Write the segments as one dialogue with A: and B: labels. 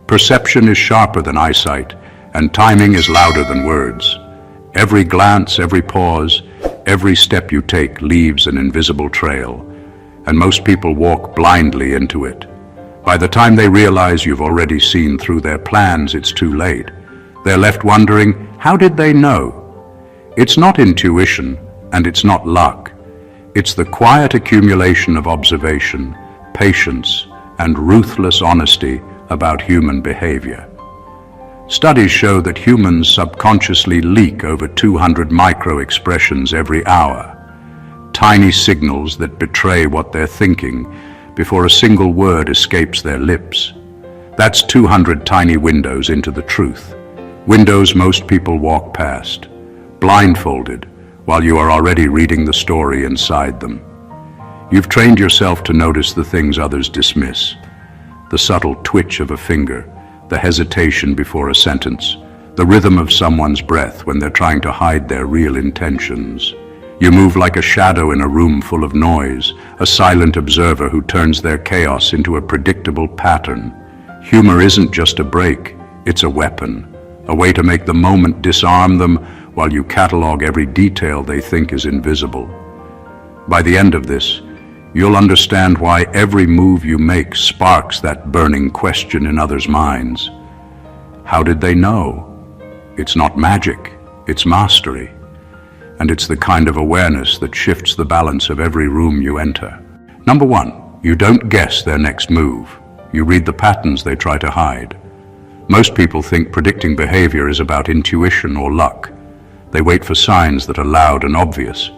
A: Perception is sharper than eyesight, and timing is louder than words. Every glance, every pause, every step you take leaves an invisible trail, and most people walk blindly into it. By the time they realize you've already seen through their plans, it's too late. They're left wondering, how did they know? It's not intuition, and it's not luck. It's the quiet accumulation of observation, patience, and ruthless honesty about human behavior. Studies show that humans subconsciously leak over 200 micro-expressions every hour, tiny signals that betray what they're thinking before a single word escapes their lips. That's 200 tiny windows into the truth, windows most people walk past, blindfolded, while you are already reading the story inside them. You've trained yourself to notice the things others dismiss, the subtle twitch of a finger, the hesitation before a sentence, the rhythm of someone's breath when they're trying to hide their real intentions. You move like a shadow in a room full of noise, a silent observer who turns their chaos into a predictable pattern. Humor isn't just a break, it's a weapon, a way to make the moment disarm them while you catalog every detail they think is invisible. By the end of this, you'll understand why every move you make sparks that burning question in others' minds. How did they know? It's not magic, it's mastery. And it's the kind of awareness that shifts the balance of every room you enter. Number one, you don't guess their next move. You read the patterns they try to hide. Most people think predicting behavior is about intuition or luck. They wait for signs that are loud and obvious,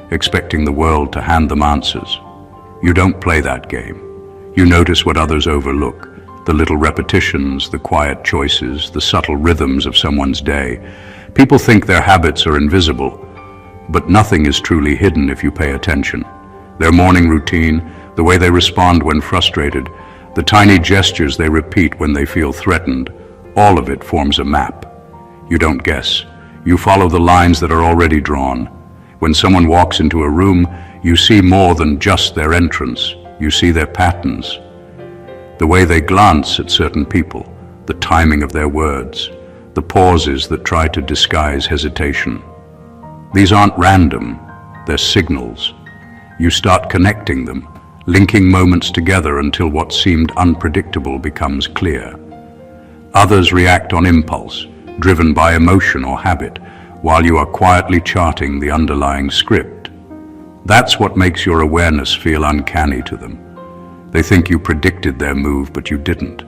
A: expecting the world to hand them answers. You don't play that game. You notice what others overlook, the little repetitions, the quiet choices, the subtle rhythms of someone's day. People think their habits are invisible, but nothing is truly hidden if you pay attention. Their morning routine, the way they respond when frustrated, the tiny gestures they repeat when they feel threatened, all of it forms a map. You don't guess. You follow the lines that are already drawn. When someone walks into a room, you see more than just their entrance. You see their patterns. The way they glance at certain people, the timing of their words, the pauses that try to disguise hesitation. These aren't random, they're signals. You start connecting them, linking moments together until what seemed unpredictable becomes clear. Others react on impulse, driven by emotion or habit, while you are quietly charting the underlying script. That's what makes your awareness feel uncanny to them. They think you predicted their move, but you didn't.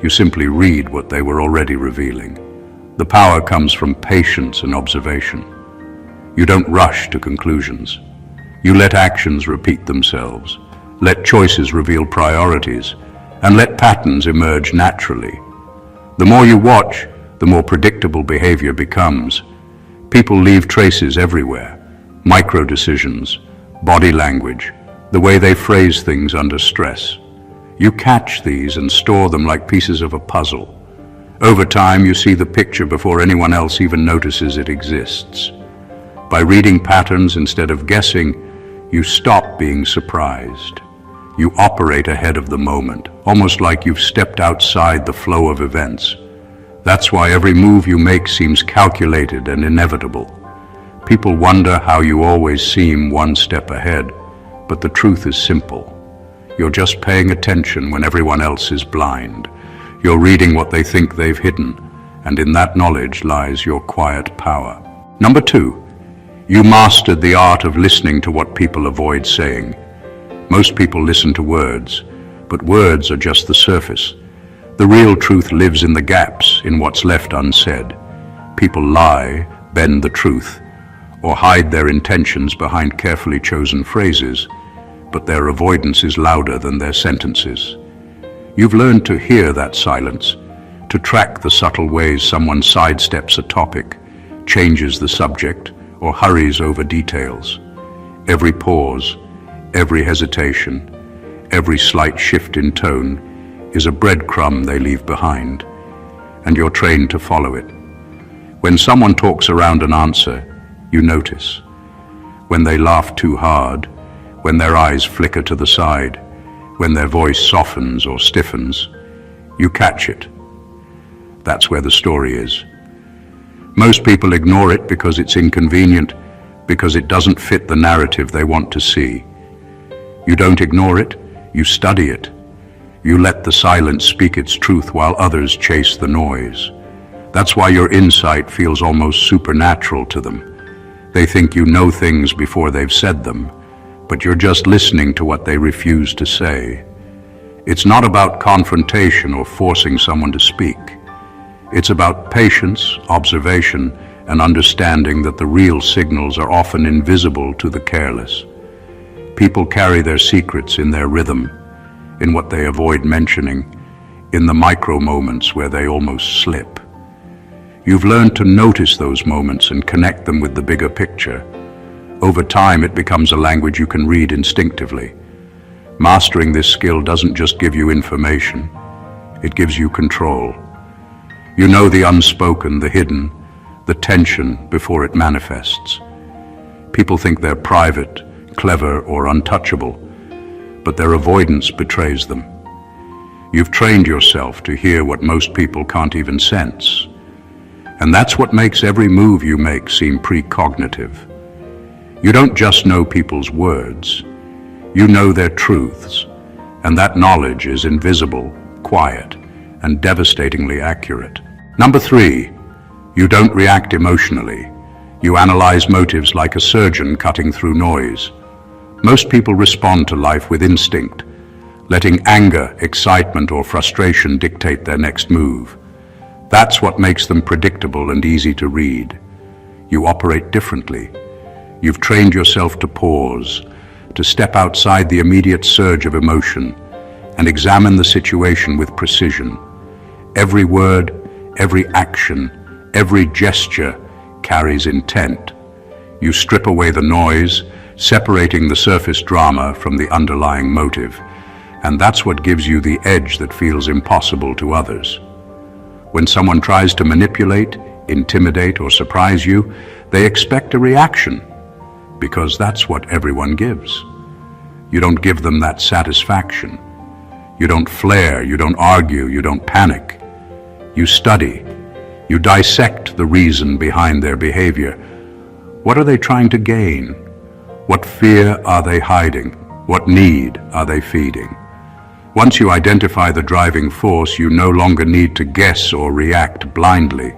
A: You simply read what they were already revealing. The power comes from patience and observation. You don't rush to conclusions. You let actions repeat themselves, let choices reveal priorities, and let patterns emerge naturally. The more you watch, the more predictable behavior becomes. People leave traces everywhere, micro-decisions, body language, the way they phrase things under stress. You catch these and store them like pieces of a puzzle. Over time, you see the picture before anyone else even notices it exists. By reading patterns instead of guessing, you stop being surprised. You operate ahead of the moment, almost like you've stepped outside the flow of events. That's why every move you make seems calculated and inevitable. People wonder how you always seem one step ahead, but the truth is simple. You're just paying attention when everyone else is blind. You're reading what they think they've hidden, and in that knowledge lies your quiet power. Number two, you mastered the art of listening to what people avoid saying. Most people listen to words, but words are just the surface. The real truth lives in the gaps, in what's left unsaid. People lie, bend the truth, or hide their intentions behind carefully chosen phrases, but their avoidance is louder than their sentences. You've learned to hear that silence, to track the subtle ways someone sidesteps a topic, changes the subject, or hurries over details. Every pause, every hesitation, every slight shift in tone is a breadcrumb they leave behind, and you're trained to follow it. When someone talks around an answer, you notice. When they laugh too hard, when their eyes flicker to the side, when their voice softens or stiffens, you catch it. That's where the story is. Most people ignore it because it's inconvenient, because it doesn't fit the narrative they want to see. You don't ignore it, you study it. You let the silence speak its truth while others chase the noise. That's why your insight feels almost supernatural to them. They think you know things before they've said them, but you're just listening to what they refuse to say. It's not about confrontation or forcing someone to speak. It's about patience, observation, and understanding that the real signals are often invisible to the careless. People carry their secrets in their rhythm, in what they avoid mentioning, in the micro moments where they almost slip. You've learned to notice those moments and connect them with the bigger picture. Over time, it becomes a language you can read instinctively. Mastering this skill doesn't just give you information, it gives you control. You know the unspoken, the hidden, the tension before it manifests. People think they're private, clever, or untouchable, but their avoidance betrays them. You've trained yourself to hear what most people can't even sense. And that's what makes every move you make seem precognitive. You don't just know people's words, you know their truths, and that knowledge is invisible, quiet, and devastatingly accurate. Number 3, you don't react emotionally. You analyze motives like a surgeon cutting through noise. Most people respond to life with instinct, letting anger, excitement, or frustration dictate their next move. That's what makes them predictable and easy to read. You operate differently. You've trained yourself to pause, to step outside the immediate surge of emotion, and examine the situation with precision. Every word, every action, every gesture carries intent. You strip away the noise, separating the surface drama from the underlying motive, and that's what gives you the edge that feels impossible to others. When someone tries to manipulate, intimidate, or surprise you, they expect a reaction, because that's what everyone gives. You don't give them that satisfaction. You don't flare, you don't argue, you don't panic. You study. You dissect the reason behind their behavior. What are they trying to gain? What fear are they hiding? What need are they feeding? Once you identify the driving force, you no longer need to guess or react blindly.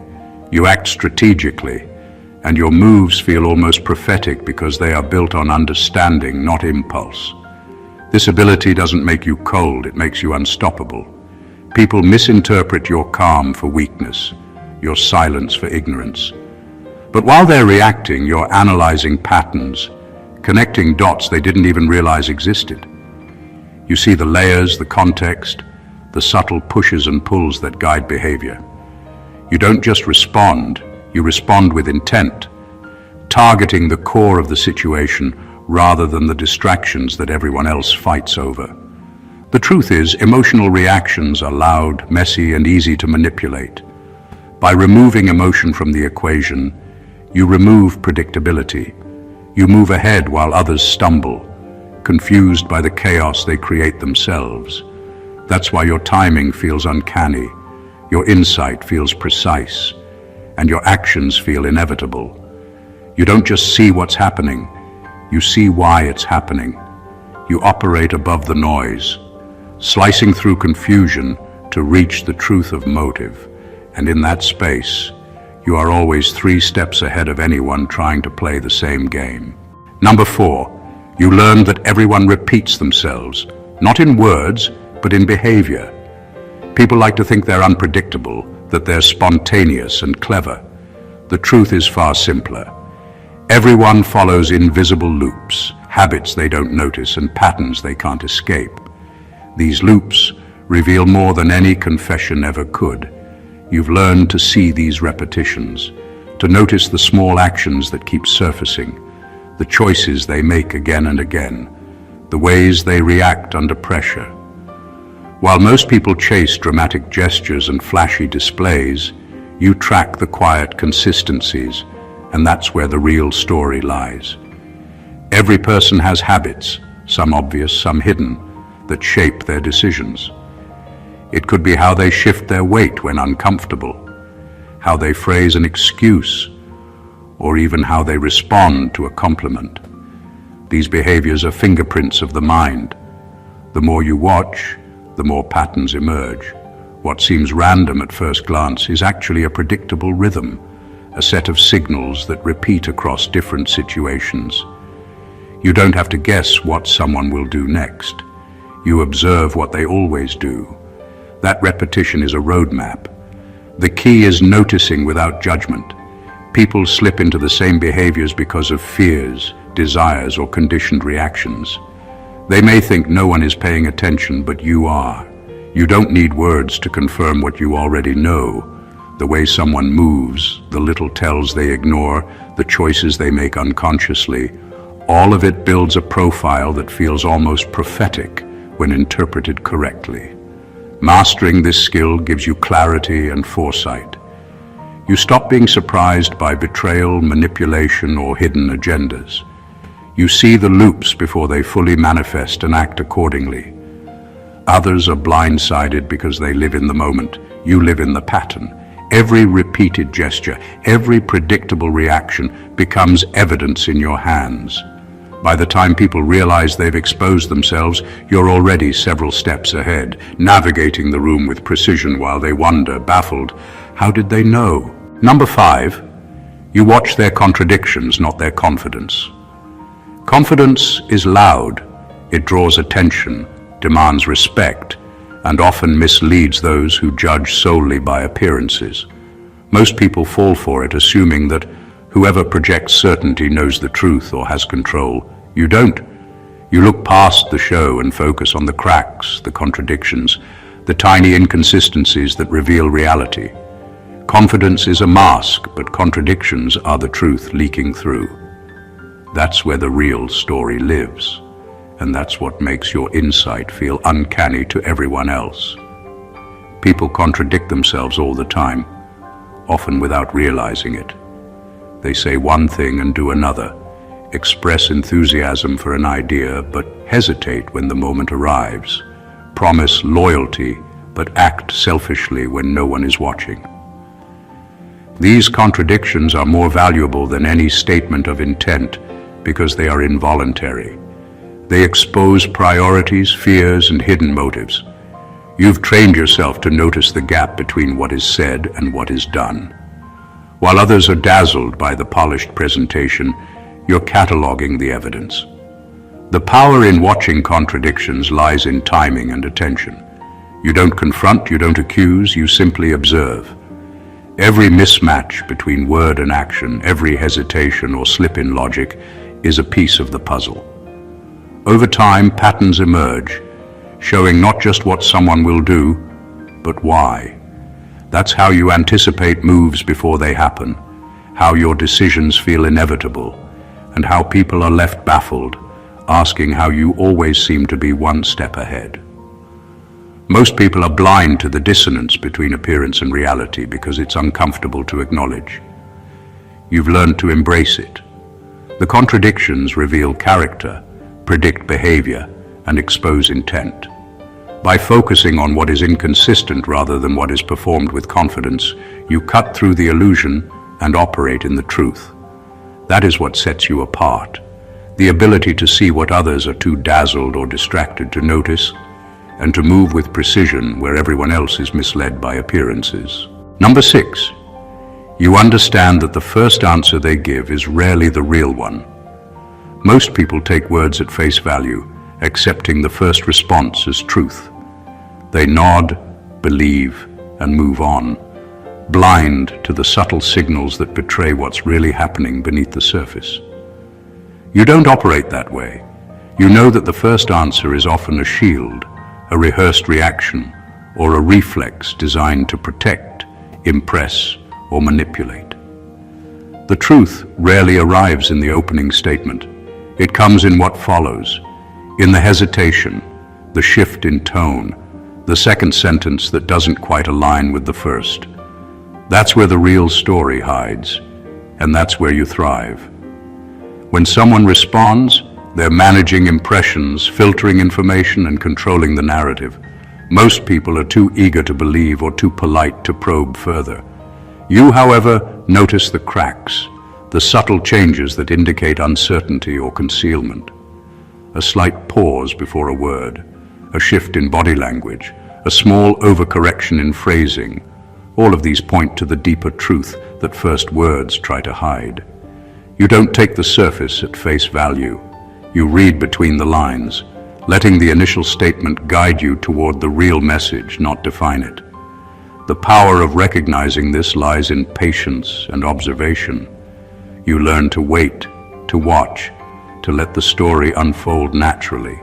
A: You act strategically, and your moves feel almost prophetic because they are built on understanding, not impulse. This ability doesn't make you cold, it makes you unstoppable. People misinterpret your calm for weakness, your silence for ignorance. But while they're reacting, you're analyzing patterns, connecting dots they didn't even realize existed. You see the layers, the context, the subtle pushes and pulls that guide behavior. You don't just respond, you respond with intent, targeting the core of the situation rather than the distractions that everyone else fights over. The truth is, emotional reactions are loud, messy, and easy to manipulate. By removing emotion from the equation, you remove predictability. You move ahead while others stumble, confused by the chaos they create themselves. That's why your timing feels uncanny, your insight feels precise, and your actions feel inevitable. You don't just see what's happening, you see why it's happening. You operate above the noise, slicing through confusion to reach the truth of motive. And in that space, you are always 3 steps ahead of anyone trying to play the same game. Number 4, you learn that everyone repeats themselves, not in words, but in behavior. People like to think they're unpredictable, that they're spontaneous and clever. The truth is far simpler. Everyone follows invisible loops, habits they don't notice, and patterns they can't escape. These loops reveal more than any confession ever could. You've learned to see these repetitions, to notice the small actions that keep surfacing, the choices they make again and again, the ways they react under pressure. While most people chase dramatic gestures and flashy displays, you track the quiet consistencies, and that's where the real story lies. Every person has habits, some obvious, some hidden, that shape their decisions. It could be how they shift their weight when uncomfortable, how they phrase an excuse, or even how they respond to a compliment. These behaviors are fingerprints of the mind. The more you watch, the more patterns emerge. What seems random at first glance is actually a predictable rhythm, a set of signals that repeat across different situations. You don't have to guess what someone will do next. You observe what they always do. That repetition is a roadmap. The key is noticing without judgment. People slip into the same behaviors because of fears, desires, or conditioned reactions. They may think no one is paying attention, but you are. You don't need words to confirm what you already know. The way someone moves, the little tells they ignore, the choices they make unconsciously, all of it builds a profile that feels almost prophetic when interpreted correctly. Mastering this skill gives you clarity and foresight. You stop being surprised by betrayal, manipulation, or hidden agendas. You see the loops before they fully manifest and act accordingly. Others are blindsided because they live in the moment. You live in the pattern. Every repeated gesture, every predictable reaction becomes evidence in your hands. By the time people realize they've exposed themselves, you're already several steps ahead, navigating the room with precision while they wonder, baffled, how did they know? Number 5, you watch their contradictions, not their confidence. Confidence is loud. It draws attention, demands respect, and often misleads those who judge solely by appearances. Most people fall for it, assuming that whoever projects certainty knows the truth or has control. You don't. You look past the show and focus on the cracks, the contradictions, the tiny inconsistencies that reveal reality. Confidence is a mask, but contradictions are the truth leaking through. That's where the real story lives, and that's what makes your insight feel uncanny to everyone else. People contradict themselves all the time, often without realizing it. They say one thing and do another, express enthusiasm for an idea but hesitate when the moment arrives, promise loyalty but act selfishly when no one is watching. These contradictions are more valuable than any statement of intent because they are involuntary. They expose priorities, fears, and hidden motives. You've trained yourself to notice the gap between what is said and what is done. While others are dazzled by the polished presentation, you're cataloging the evidence. The power in watching contradictions lies in timing and attention. You don't confront, you don't accuse, you simply observe. Every mismatch between word and action, every hesitation or slip in logic is a piece of the puzzle. Over time, patterns emerge, showing not just what someone will do, but why. That's how you anticipate moves before they happen, how your decisions feel inevitable, and how people are left baffled, asking how you always seem to be one step ahead. Most people are blind to the dissonance between appearance and reality because it's uncomfortable to acknowledge. You've learned to embrace it. The contradictions reveal character, predict behavior, and expose intent. By focusing on what is inconsistent rather than what is performed with confidence, you cut through the illusion and operate in the truth. That is what sets you apart, the ability to see what others are too dazzled or distracted to notice, and to move with precision where everyone else is misled by appearances. Number 6, you understand that the first answer they give is rarely the real one. Most people take words at face value, accepting the first response as truth. They nod, believe, and move on, blind to the subtle signals that betray what's really happening beneath the surface. You don't operate that way. You know that the first answer is often a shield, a rehearsed reaction, or a reflex designed to protect, impress, or manipulate. The truth rarely arrives in the opening statement. It comes in what follows, in the hesitation, the shift in tone, the second sentence that doesn't quite align with the first. That's where the real story hides, and that's where you thrive. When someone responds, they're managing impressions, filtering information, and controlling the narrative. Most people are too eager to believe or too polite to probe further. You, however, notice the cracks, the subtle changes that indicate uncertainty or concealment. A slight pause before a word, a shift in body language, a small overcorrection in phrasing. All of these point to the deeper truth that first words try to hide. You don't take the surface at face value. You read between the lines, letting the initial statement guide you toward the real message, not define it. The power of recognizing this lies in patience and observation. You learn to wait, to watch, to let the story unfold naturally.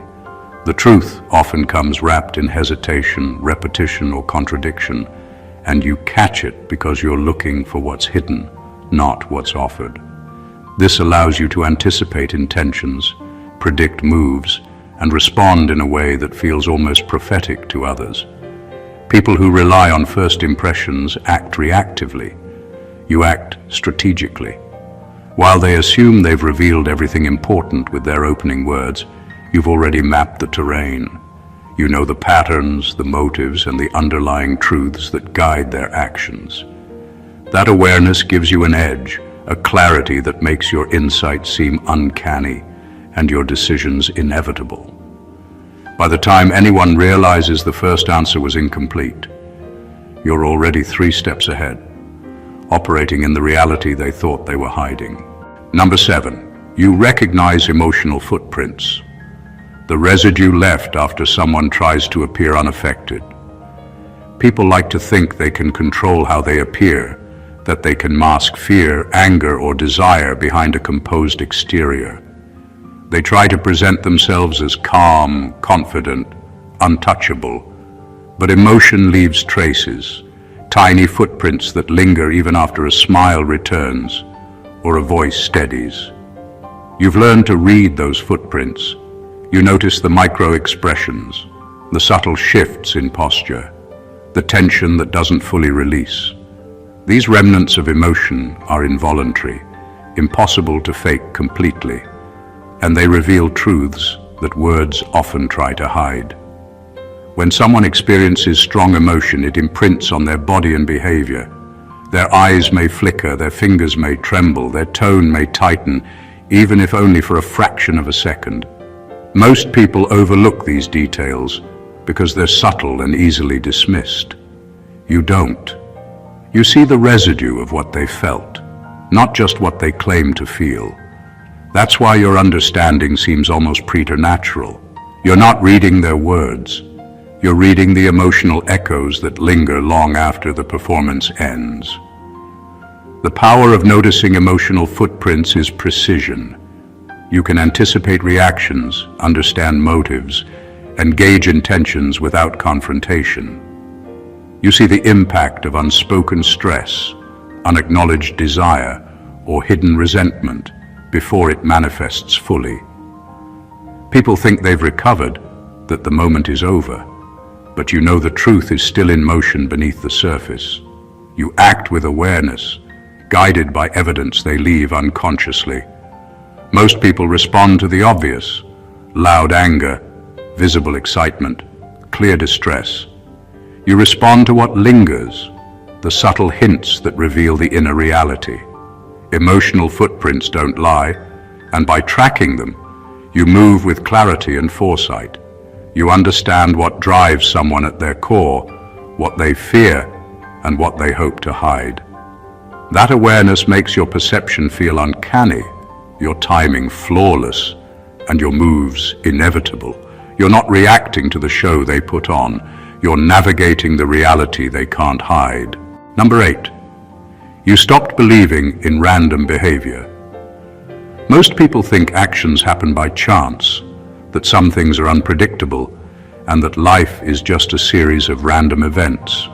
A: The truth often comes wrapped in hesitation, repetition, or contradiction, and you catch it because you're looking for what's hidden, not what's offered. This allows you to anticipate intentions, predict moves, and respond in a way that feels almost prophetic to others. People who rely on first impressions act reactively. You act strategically. While they assume they've revealed everything important with their opening words, you've already mapped the terrain. You know the patterns, the motives, and the underlying truths that guide their actions. That awareness gives you an edge, a clarity that makes your insight seem uncanny and your decisions inevitable. By the time anyone realizes the first answer was incomplete, you're already 3 steps ahead, operating in the reality they thought they were hiding. Number 7, you recognize emotional footprints, the residue left after someone tries to appear unaffected. People like to think they can control how they appear, that they can mask fear, anger, or desire behind a composed exterior. They try to present themselves as calm, confident, untouchable, but emotion leaves traces, tiny footprints that linger even after a smile returns or a voice steadies. You've learned to read those footprints. You notice the micro-expressions, the subtle shifts in posture, the tension that doesn't fully release. These remnants of emotion are involuntary, impossible to fake completely, and they reveal truths that words often try to hide. When someone experiences strong emotion, it imprints on their body and behavior. Their eyes may flicker, their fingers may tremble, their tone may tighten, even if only for a fraction of a second. Most people overlook these details because they're subtle and easily dismissed. You don't. You see the residue of what they felt, not just what they claim to feel. That's why your understanding seems almost preternatural. You're not reading their words. You're reading the emotional echoes that linger long after the performance ends. The power of noticing emotional footprints is precision. You can anticipate reactions, understand motives, and gauge intentions without confrontation. You see the impact of unspoken stress, unacknowledged desire, or hidden resentment before it manifests fully. People think they've recovered, that the moment is over, but you know the truth is still in motion beneath the surface. You act with awareness, guided by evidence they leave unconsciously. Most people respond to the obvious: loud anger, visible excitement, clear distress. You respond to what lingers, the subtle hints that reveal the inner reality. Emotional footprints don't lie, and by tracking them, you move with clarity and foresight. You understand what drives someone at their core, what they fear, and what they hope to hide. That awareness makes your perception feel uncanny, your timing flawless, and your moves inevitable. You're not reacting to the show they put on. You're navigating the reality they can't hide. Number 8. You stopped believing in random behavior. Most people think actions happen by chance, that some things are unpredictable, and that life is just a series of random events.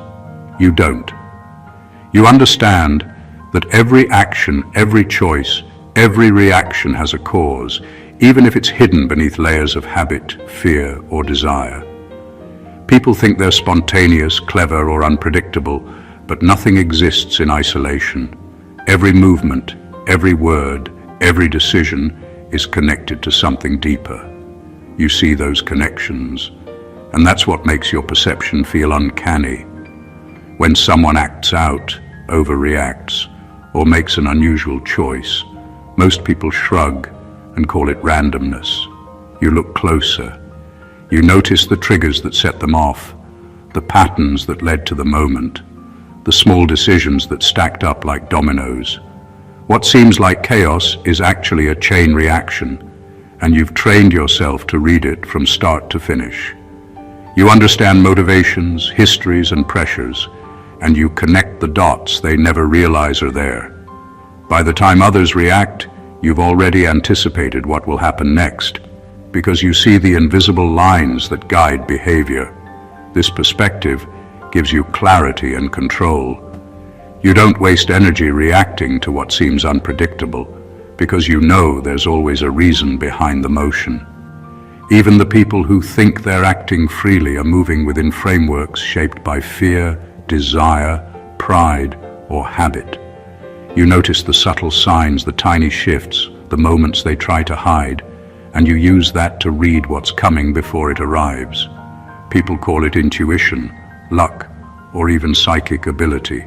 A: You don't. You understand that every action, every choice, every reaction has a cause, even if it's hidden beneath layers of habit, fear, or desire. People think they're spontaneous, clever, or unpredictable, but nothing exists in isolation. Every movement, every word, every decision is connected to something deeper. You see those connections, and that's what makes your perception feel uncanny. When someone acts out, overreacts or makes an unusual choice, most people shrug and call it randomness. You look closer. You notice the triggers that set them off, the patterns that led to the moment, the small decisions that stacked up like dominoes. What seems like chaos is actually a chain reaction, and you've trained yourself to read it from start to finish. You understand motivations, histories, and pressures, and you connect the dots they never realize are there. By the time others react, you've already anticipated what will happen next, because you see the invisible lines that guide behavior. This perspective gives you clarity and control. You don't waste energy reacting to what seems unpredictable, because you know there's always a reason behind the motion. Even the people who think they're acting freely are moving within frameworks shaped by fear, desire, pride, or habit. You notice the subtle signs, the tiny shifts, the moments they try to hide, and you use that to read what's coming before it arrives. People call it intuition, luck, or even psychic ability,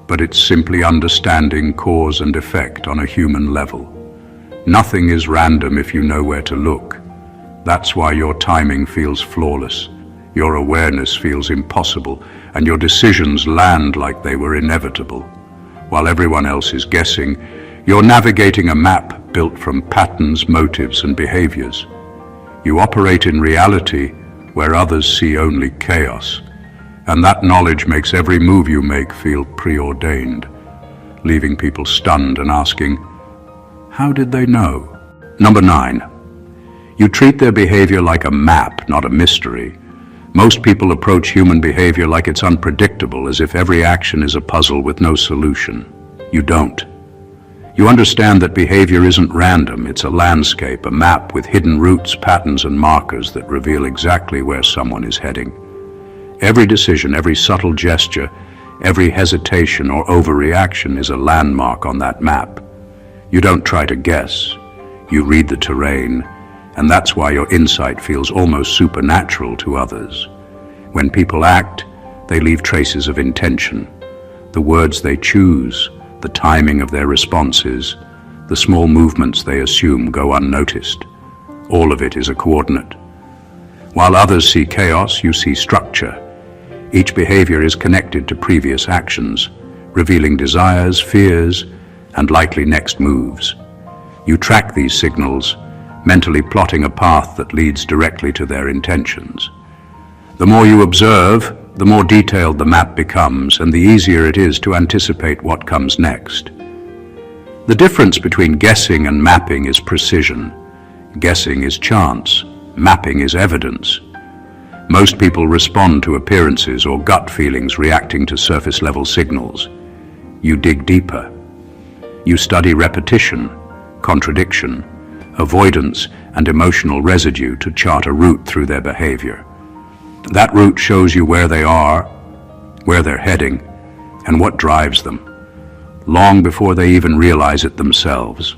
A: but it's simply understanding cause and effect on a human level. Nothing is random if you know where to look. That's why your timing feels flawless, your awareness feels impossible, and your decisions land like they were inevitable. While everyone else is guessing, you're navigating a map built from patterns, motives, and behaviors. You operate in reality where others see only chaos, and that knowledge makes every move you make feel preordained, leaving people stunned and asking, how did they know? Number 9. You treat their behavior like a map, not a mystery. Most people approach human behavior like it's unpredictable, as if every action is a puzzle with no solution. You don't. You understand that behavior isn't random, it's a landscape, a map with hidden routes, patterns, and markers that reveal exactly where someone is heading. Every decision, every subtle gesture, every hesitation or overreaction is a landmark on that map. You don't try to guess, you read the terrain, and that's why your insight feels almost supernatural to others. When people act, they leave traces of intention. The words they choose, the timing of their responses, the small movements they assume go unnoticed. All of it is a coordinate. While others see chaos, you see structure. Each behavior is connected to previous actions, revealing desires, fears, and likely next moves. You track these signals, mentally plotting a path that leads directly to their intentions. The more you observe, the more detailed the map becomes, and the easier it is to anticipate what comes next. The difference between guessing and mapping is precision. Guessing is chance, mapping is evidence. Most people respond to appearances or gut feelings, reacting to surface-level signals. You dig deeper. You study repetition, contradiction, avoidance, and emotional residue to chart a route through their behavior. That route shows you where they are, where they're heading, and what drives them, long before they even realize it themselves.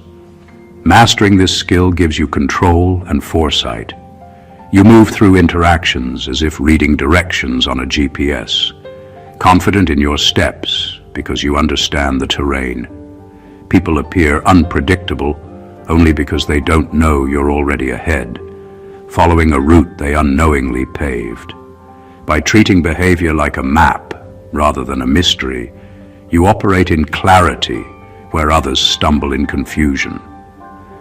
A: Mastering this skill gives you control and foresight. You move through interactions as if reading directions on a GPS, confident in your steps because you understand the terrain. People appear unpredictable only because they don't know you're already ahead, following a route they unknowingly paved. By treating behavior like a map rather than a mystery, you operate in clarity where others stumble in confusion.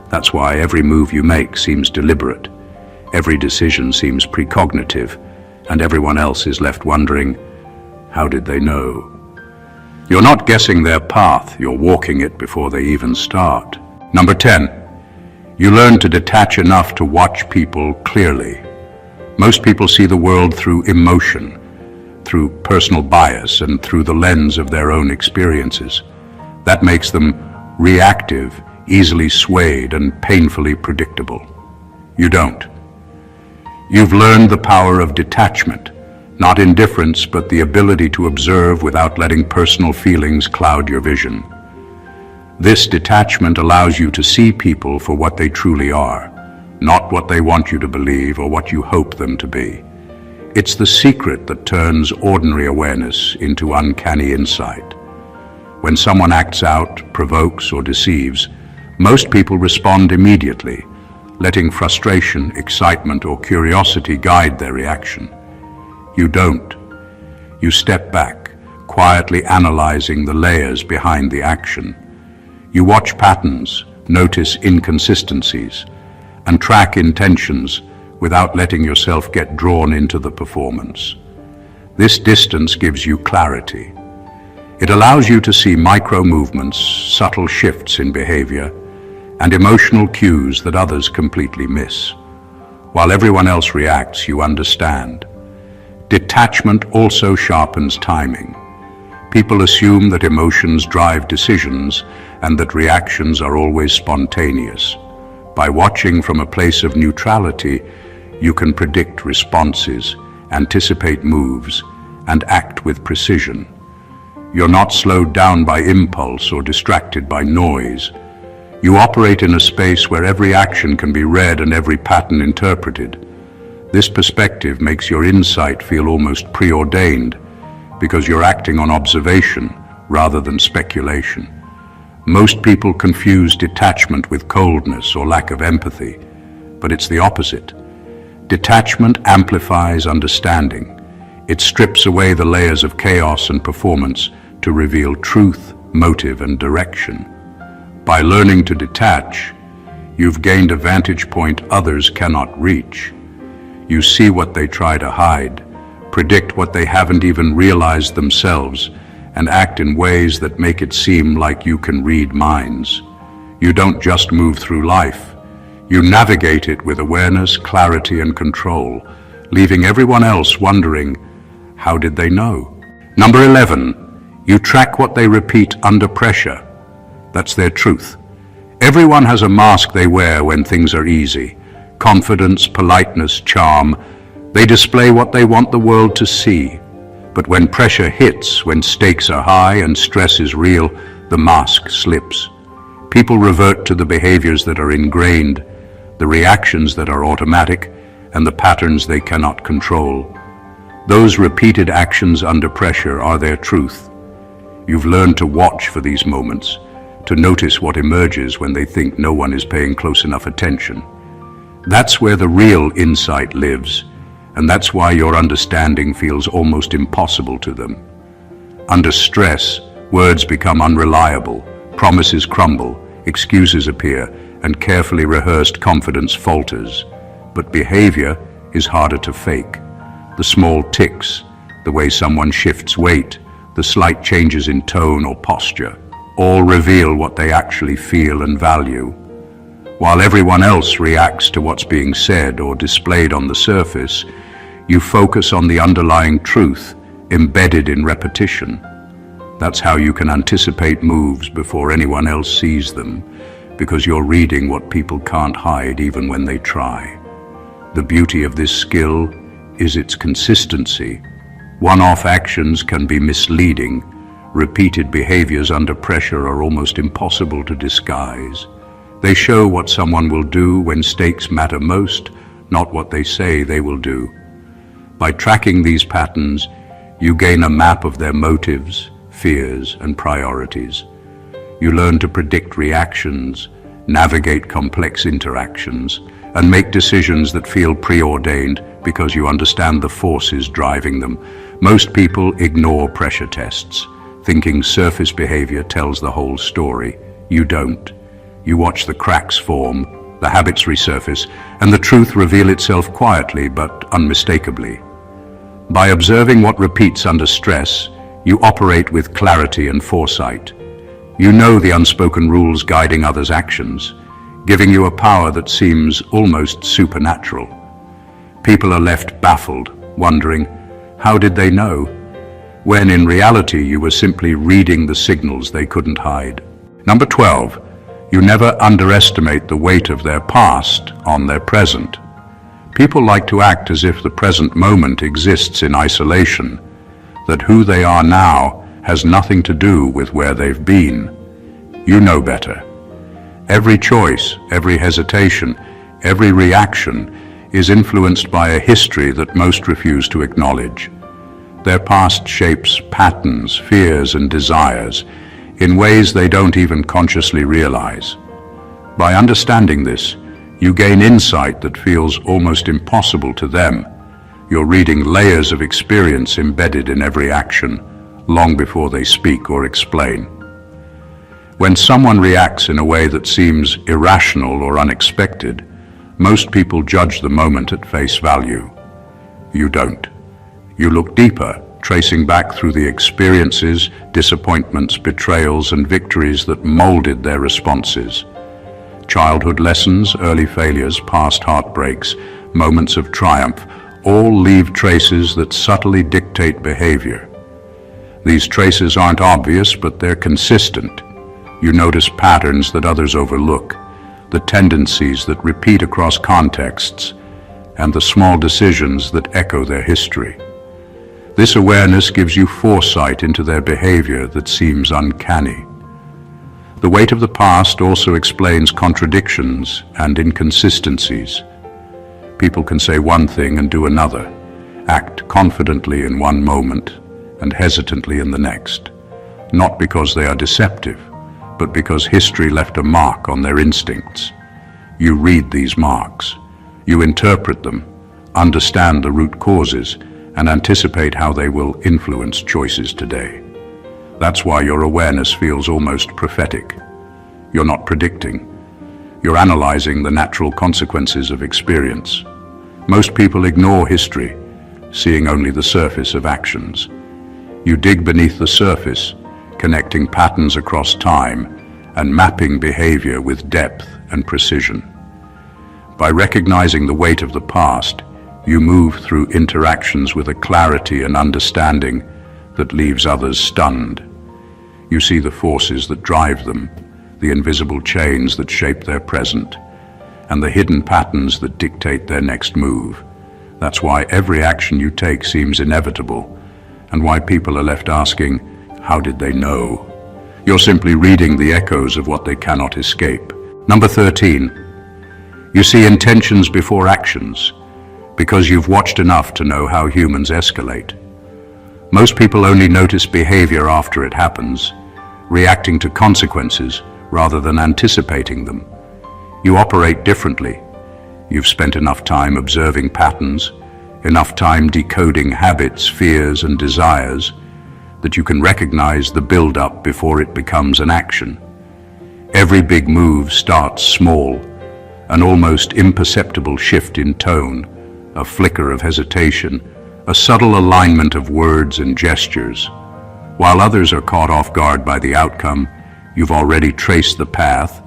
A: That's why every move you make seems deliberate, every decision seems precognitive, and everyone else is left wondering, how did they know? You're not guessing their path, you're walking it before they even start. Number 10. You learn to detach enough to watch people clearly. Most people see the world through emotion, through personal bias, and through the lens of their own experiences. That makes them reactive, easily swayed, and painfully predictable. You don't. You've learned the power of detachment, not indifference, but the ability to observe without letting personal feelings cloud your vision. This detachment allows you to see people for what they truly are, not what they want you to believe or what you hope them to be. It's the secret that turns ordinary awareness into uncanny insight. When someone acts out, provokes, or deceives, most people respond immediately, letting frustration, excitement, or curiosity guide their reaction. You don't. You step back, quietly analyzing the layers behind the action. You watch patterns, notice inconsistencies, and track intentions without letting yourself get drawn into the performance. This distance gives you clarity. It allows you to see micro-movements, subtle shifts in behavior, and emotional cues that others completely miss. While everyone else reacts, you understand. Detachment also sharpens timing. People assume that emotions drive decisions and that reactions are always spontaneous. By watching from a place of neutrality, you can predict responses, anticipate moves, and act with precision. You're not slowed down by impulse or distracted by noise. You operate in a space where every action can be read and every pattern interpreted. This perspective makes your insight feel almost preordained because you're acting on observation rather than speculation. Most people confuse detachment with coldness or lack of empathy, but it's the opposite. Detachment amplifies understanding. It strips away the layers of chaos and performance to reveal truth, motive, and direction. By learning to detach, you've gained a vantage point others cannot reach. You see what they try to hide, predict what they haven't even realized themselves, and act in ways that make it seem like you can read minds. You don't just move through life. You navigate it with awareness, clarity, and control, leaving everyone else wondering, how did they know? Number 11, you track what they repeat under pressure. That's their truth. Everyone has a mask they wear when things are easy. Confidence, politeness, charm. They display what they want the world to see. But when pressure hits, when stakes are high and stress is real, the mask slips. People revert to the behaviors that are ingrained, the reactions that are automatic, and the patterns they cannot control. Those repeated actions under pressure are their truth. You've learned to watch for these moments, to notice what emerges when they think no one is paying close enough attention. That's where the real insight lives, and that's why your understanding feels almost impossible to them. Under stress, words become unreliable, promises crumble, excuses appear, and carefully rehearsed confidence falters. But behavior is harder to fake. The small tics, the way someone shifts weight, the slight changes in tone or posture, all reveal what they actually feel and value. While everyone else reacts to what's being said or displayed on the surface, you focus on the underlying truth embedded in repetition. That's how you can anticipate moves before anyone else sees them, because you're reading what people can't hide even when they try. The beauty of this skill is its consistency. One-off actions can be misleading. Repeated behaviors under pressure are almost impossible to disguise. They show what someone will do when stakes matter most, not what they say they will do. By tracking these patterns, you gain a map of their motives, fears, and priorities. You learn to predict reactions, navigate complex interactions, and make decisions that feel preordained because you understand the forces driving them. Most people ignore pressure tests, thinking surface behavior tells the whole story. You don't. You watch the cracks form, the habits resurface, and the truth reveal itself quietly but unmistakably. By observing what repeats under stress, you operate with clarity and foresight. You know the unspoken rules guiding others' actions, giving you a power that seems almost supernatural. People are left baffled, wondering, how did they know? When in reality you were simply reading the signals they couldn't hide. Number 12. You never underestimate the weight of their past on their present. People like to act as if the present moment exists in isolation, that who they are now has nothing to do with where they've been. You know better. Every choice, every hesitation, every reaction is influenced by a history that most refuse to acknowledge. Their past shapes patterns, fears, and desires, in ways they don't even consciously realize. By understanding this, you gain insight that feels almost impossible to them. You're reading layers of experience embedded in every action, long before they speak or explain. When someone reacts in a way that seems irrational or unexpected, most people judge the moment at face value. You don't. You look deeper, tracing back through the experiences, disappointments, betrayals, and victories that molded their responses. Childhood lessons, early failures, past heartbreaks, moments of triumph, all leave traces that subtly dictate behavior. These traces aren't obvious, but they're consistent. You notice patterns that others overlook, the tendencies that repeat across contexts, and the small decisions that echo their history. This awareness gives you foresight into their behavior that seems uncanny. The weight of the past also explains contradictions and inconsistencies. People can say one thing and do another, act confidently in one moment and hesitantly in the next, not because they are deceptive, but because history left a mark on their instincts. You read these marks, you interpret them, understand the root causes, and anticipate how they will influence choices today. That's why your awareness feels almost prophetic. You're not predicting. You're analyzing the natural consequences of experience. Most people ignore history, seeing only the surface of actions. You dig beneath the surface, connecting patterns across time and mapping behavior with depth and precision. By recognizing the weight of the past, you move through interactions with a clarity and understanding that leaves others stunned. You see the forces that drive them, the invisible chains that shape their present, and the hidden patterns that dictate their next move. That's why every action you take seems inevitable, and why people are left asking, how did they know? You're simply reading the echoes of what they cannot escape. Number 13, you see intentions before actions, because you've watched enough to know how humans escalate. Most people only notice behavior after it happens, reacting to consequences rather than anticipating them. You operate differently. You've spent enough time observing patterns, enough time decoding habits, fears, and desires, that you can recognize the build-up before it becomes an action. Every big move starts small, an almost imperceptible shift in tone, a flicker of hesitation, a subtle alignment of words and gestures. While others are caught off guard by the outcome, you've already traced the path,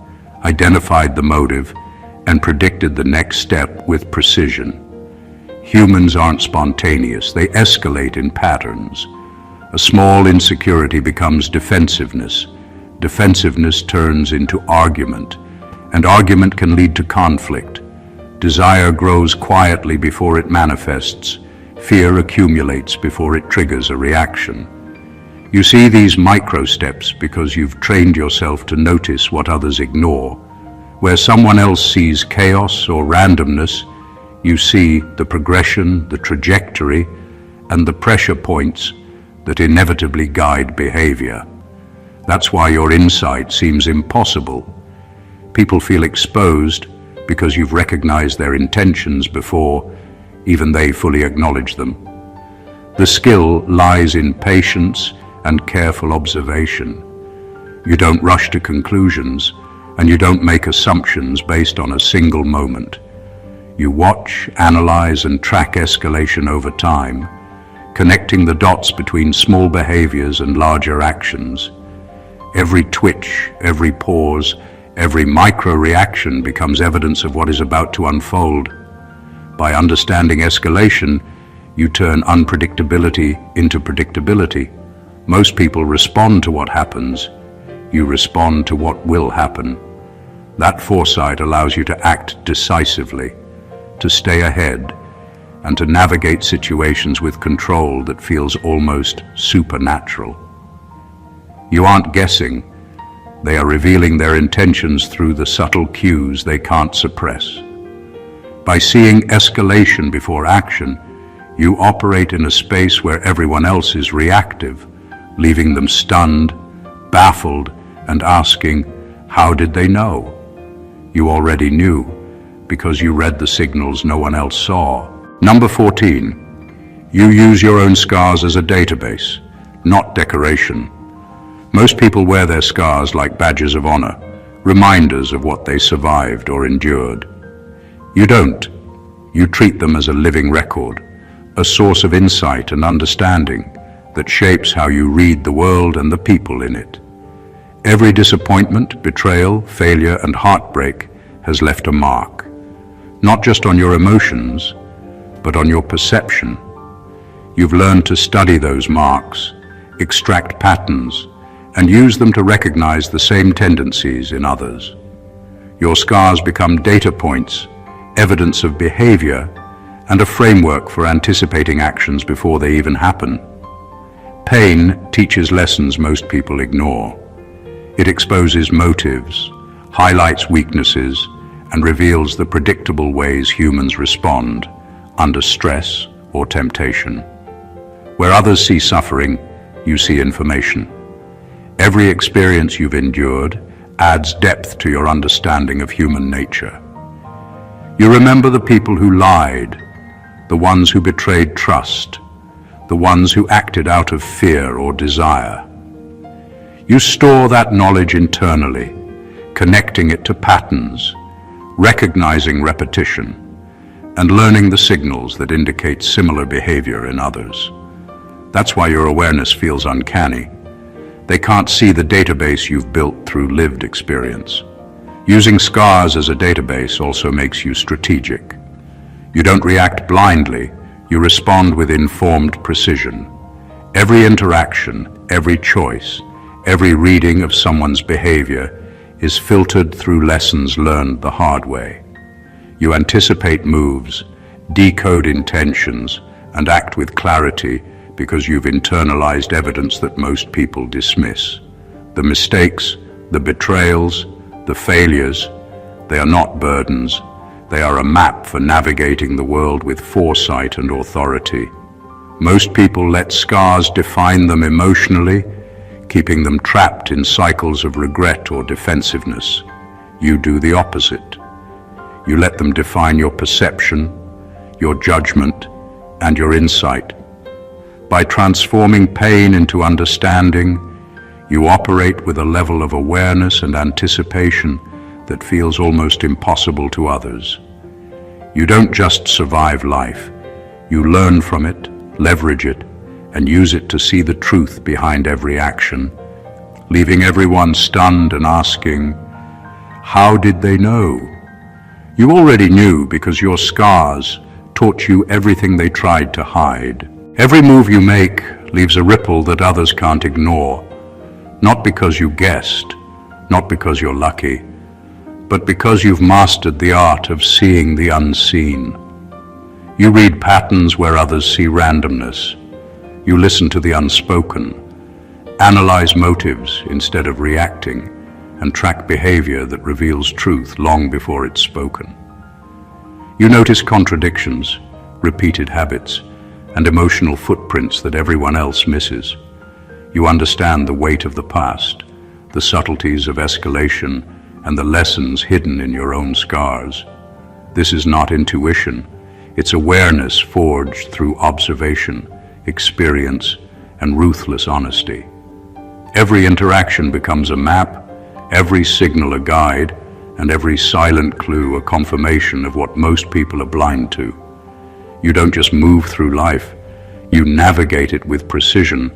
A: identified the motive, and predicted the next step with precision. Humans aren't spontaneous, they escalate in patterns. A small insecurity becomes defensiveness. Defensiveness turns into argument, and argument can lead to conflict. Desire grows quietly before it manifests. Fear accumulates before it triggers a reaction. You see these micro steps because you've trained yourself to notice what others ignore. Where someone else sees chaos or randomness, you see the progression, the trajectory, and the pressure points that inevitably guide behavior. That's why your insight seems impossible. People feel exposed because you've recognized their intentions before even they fully acknowledge them. The skill lies in patience and careful observation. You don't rush to conclusions, and you don't make assumptions based on a single moment. You watch, analyze, and track escalation over time, connecting the dots between small behaviors and larger actions. Every twitch, every pause, every micro-reaction becomes evidence of what is about to unfold. By understanding escalation, you turn unpredictability into predictability. Most people respond to what happens. You respond to what will happen. That foresight allows you to act decisively, to stay ahead, and to navigate situations with control that feels almost supernatural. You aren't guessing. They are revealing their intentions through the subtle cues they can't suppress. By seeing escalation before action, you operate in a space where everyone else is reactive, leaving them stunned, baffled, and asking, how did they know? You already knew, because you read the signals no one else saw. Number 14. You use your own scars as a database, not decoration. Most people wear their scars like badges of honor, reminders of what they survived or endured. You don't. You treat them as a living record, a source of insight and understanding that shapes how you read the world and the people in it. Every disappointment, betrayal, failure, and heartbreak has left a mark, not just on your emotions, but on your perception. You've learned to study those marks, extract patterns, and use them to recognize the same tendencies in others. Your scars become data points, evidence of behavior, and a framework for anticipating actions before they even happen. Pain teaches lessons most people ignore. It exposes motives, highlights weaknesses, and reveals the predictable ways humans respond under stress or temptation. Where others see suffering, you see information. Every experience you've endured adds depth to your understanding of human nature. You remember the people who lied, the ones who betrayed trust, the ones who acted out of fear or desire. You store that knowledge internally, connecting it to patterns, recognizing repetition, and learning the signals that indicate similar behavior in others. That's why your awareness feels uncanny. They can't see the database you've built through lived experience. Using scars as a database also makes you strategic. You don't react blindly, you respond with informed precision. Every interaction, every choice, every reading of someone's behavior is filtered through lessons learned the hard way. You anticipate moves, decode intentions, and act with clarity because you've internalized evidence that most people dismiss. The mistakes, the betrayals, the failures, they are not burdens. They are a map for navigating the world with foresight and authority. Most people let scars define them emotionally, keeping them trapped in cycles of regret or defensiveness. You do the opposite. You let them define your perception, your judgment, and your insight. By transforming pain into understanding, you operate with a level of awareness and anticipation that feels almost impossible to others. You don't just survive life. You learn from it, leverage it, and use it to see the truth behind every action, leaving everyone stunned and asking, how did they know? You already knew because your scars taught you everything they tried to hide. Every move you make leaves a ripple that others can't ignore, not because you guessed, not because you're lucky, but because you've mastered the art of seeing the unseen. You read patterns where others see randomness. You listen to the unspoken, analyze motives instead of reacting, and track behavior that reveals truth long before it's spoken. You notice contradictions, repeated habits, and emotional footprints that everyone else misses. You understand the weight of the past, the subtleties of escalation, and the lessons hidden in your own scars. This is not intuition, it's awareness forged through observation, experience, and ruthless honesty. Every interaction becomes a map, every signal a guide, and every silent clue a confirmation of what most people are blind to. You don't just move through life, you navigate it with precision,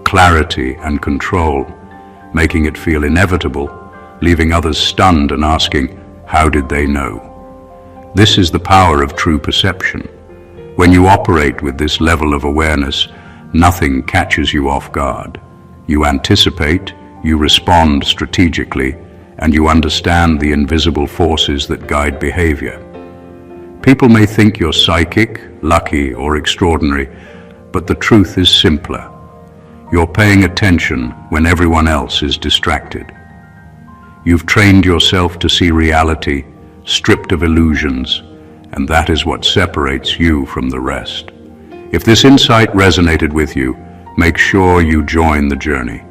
A: clarity, and control, making it feel inevitable, leaving others stunned and asking, how did they know? This is the power of true perception. When you operate with this level of awareness, nothing catches you off guard. You anticipate, you respond strategically, and you understand the invisible forces that guide behavior. People may think you're psychic, lucky, or extraordinary, but the truth is simpler. You're paying attention when everyone else is distracted. You've trained yourself to see reality, stripped of illusions, and that is what separates you from the rest. If this insight resonated with you, make sure you join the journey.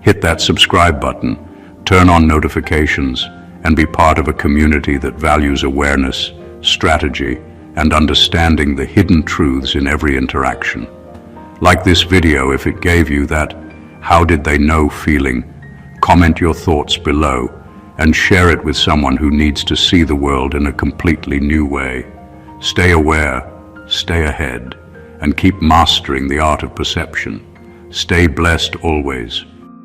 A: Hit that subscribe button, turn on notifications, and be part of a community that values awareness, strategy, and understanding the hidden truths in every interaction. Like this video if it gave you that "how did they know" feeling. Comment your thoughts below and share it with someone who needs to see the world in a completely new way. Stay aware, stay ahead, and keep mastering the art of perception. Stay blessed always.